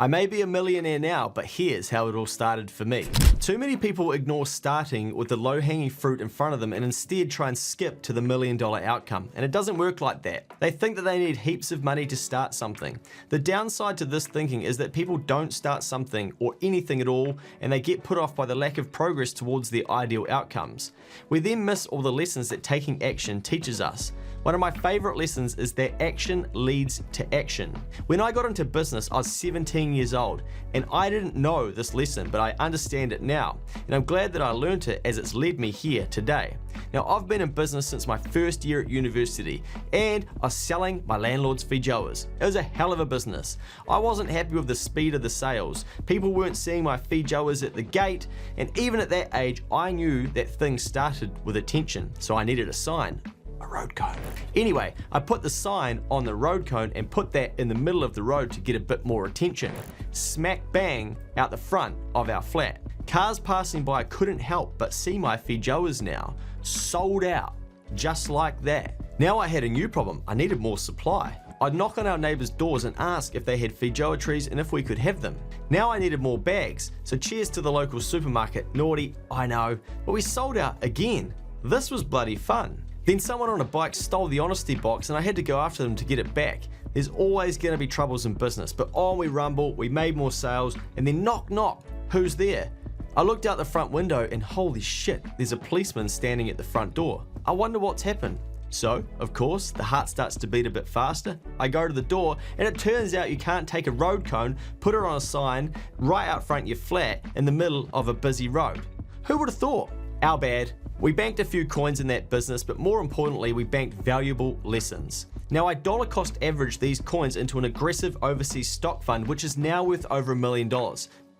I may be a millionaire now, but here's how it all started for me. Too many people ignore starting with the low-hanging fruit in front of them and instead try and skip to the $1 million outcome. And it doesn't work like that. They think that they need heaps of money to start something. The downside to this thinking is that people don't start something or anything at all, and they get put off by the lack of progress towards their ideal outcomes. We then miss all the lessons that taking action teaches us. One of my favorite lessons is that action leads to action. When I got into business, I was 17 years old, and I didn't know this lesson, but I understand it now. And I'm glad that I learned it, as it's led me here today. Now, I've been in business since my first year at university, and I was selling my landlord's feijoas. It was a hell of a business. I wasn't happy with the speed of the sales. People weren't seeing my feijoas at the gate, and even at that age, I knew that things started with attention, so I needed a sign. A road cone. Anyway, I put the sign on the road cone and put that in the middle of the road to get a bit more attention. Smack bang out the front of our flat. Cars passing by couldn't help but see my feijoas now. Sold out. Just like that. Now I had a new problem. I needed more supply. I'd knock on our neighbors' doors and ask if they had feijoa trees and if we could have them. Now I needed more bags, so cheers to the local supermarket. Naughty, I know, but we sold out again. This was bloody fun. Then someone on a bike stole the honesty box and I had to go after them to get it back. There's always going to be troubles in business, but on we rumble, we made more sales, and then knock knock, who's there? I looked out the front window and holy shit, there's a policeman standing at the front door. I wonder what's happened. So, of course, the heart starts to beat a bit faster. I go to the door and it turns out you can't take a road cone, put it on a sign right out front your flat in the middle of a busy road. Who would have thought? Our bad. We banked a few coins in that business, but more importantly, we banked valuable lessons. Now, I dollar cost averaged these coins into an aggressive overseas stock fund, which is now worth over $1 million.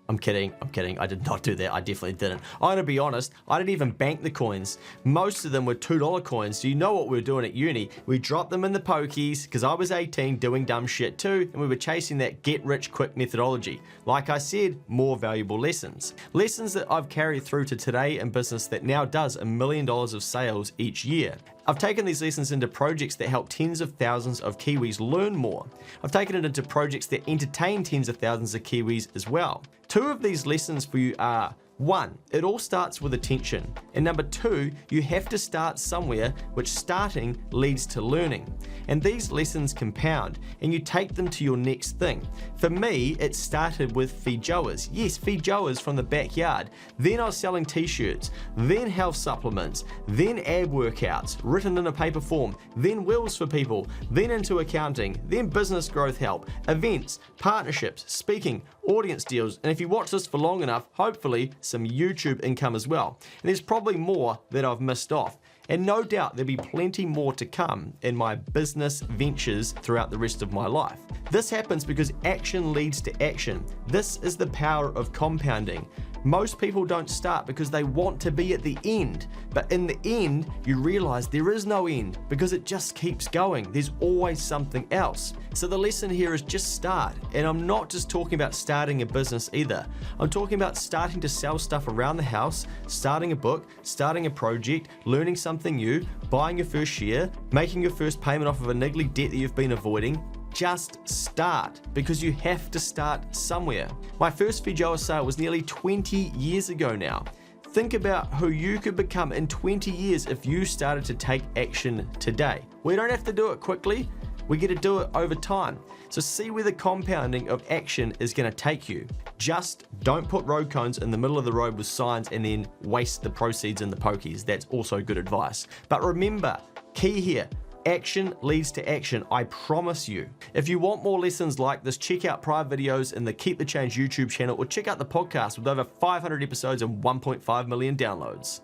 I'm kidding, I did not do that, I definitely didn't. I'm gonna be honest, I didn't even bank the coins. Most of them were $2 coins, so you know what we were doing at uni. We dropped them in the pokies, because I was 18 doing dumb shit too, and we were chasing that get rich quick methodology. Like I said, more valuable lessons. Lessons that I've carried through to today in business that now does $1 million of sales each year. I've taken these lessons into projects that help tens of thousands of Kiwis learn more. I've taken it into projects that entertain tens of thousands of Kiwis as well. Two of these lessons for you are: 1, it all starts with attention. And number 2, you have to start somewhere, which starting leads to learning. And these lessons compound, and you take them to your next thing. For me, it started with feijoas. Yes, feijoas from the backyard. Then I was selling t-shirts, then health supplements, then ab workouts, written in a paper form, then wills for people, then into accounting, then business growth help, events, partnerships, speaking, audience deals, and if you watch this for long enough, hopefully some YouTube income as well. And there's probably more that I've missed off. And no doubt there'll be plenty more to come in my business ventures throughout the rest of my life. This happens because action leads to action. This is the power of compounding. Most people don't start because they want to be at the end, but in the end, you realize there is no end because it just keeps going. There's always something else. So the lesson here is just start. And I'm not just talking about starting a business either. I'm talking about starting to sell stuff around the house, starting a book, starting a project, learning something new, buying your first share, making your first payment off of a niggly debt that you've been avoiding. Just start, because you have to start somewhere. My first feijoa sale was nearly 20 years ago now. Think about who you could become in 20 years if you started to take action today. We don't have to do it quickly, we get to do it over time. So see where the compounding of action is going to take you. Just don't put road cones in the middle of the road with signs and then waste the proceeds in the pokies. That's also good advice. But remember, key here, action leads to action, I promise you. If you want more lessons like this, check out prior videos in the Keep the Change YouTube channel, or check out the podcast with over 500 episodes and 1.5 million downloads.